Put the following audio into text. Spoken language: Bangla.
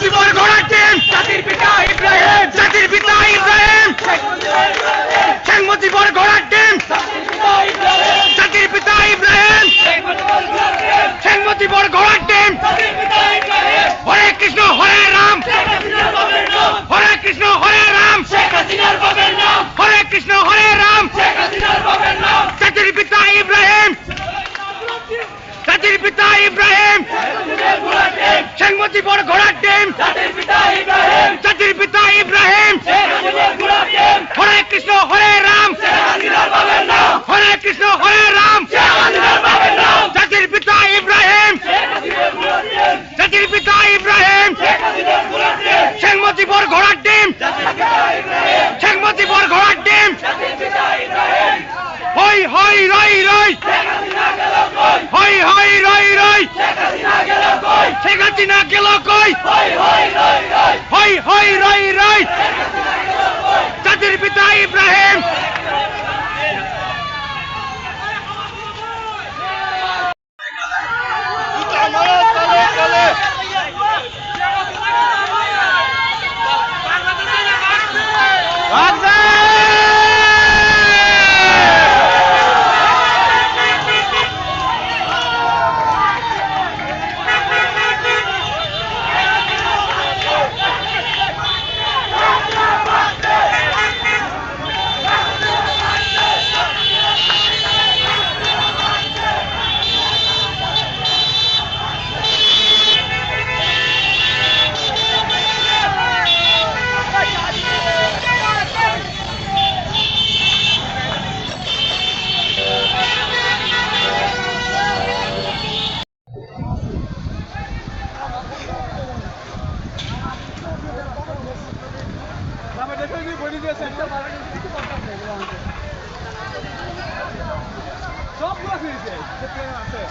মুজিবুর ঘোড়ার টিম জাতির পিতা ইব্রাহিম শেখ মুজিবুর ঘোড়ার টিম জাতির পিতা ইব্রাহিম শেখ মুজিবুর ঘোড়ার টিম হরে কৃষ্ণ হরে রাম হরে কৃষ্ণ হরে রাম হরে কৃষ্ণ হরে রাম জাতির পিতা ইব্রাহিম শেখ মুজিবুর ঘোড়ার টিম জাতির পিতা ইব্রাহিম হরে কৃষ্ণ হরে রাম হরে কৃষ্ণ হরে রাম জাতির পিতা ইব্রাহিম শেখ মুজিবুর ঘোড়ার টিম শেখ মুজিবুর ঘোড়ার টিম হই হই রই রই হই হই রই রই শেখ হাসিনা গেল কই হই হই রই রই জাতির পিতা ইব্রাহিম সবগুলো আছে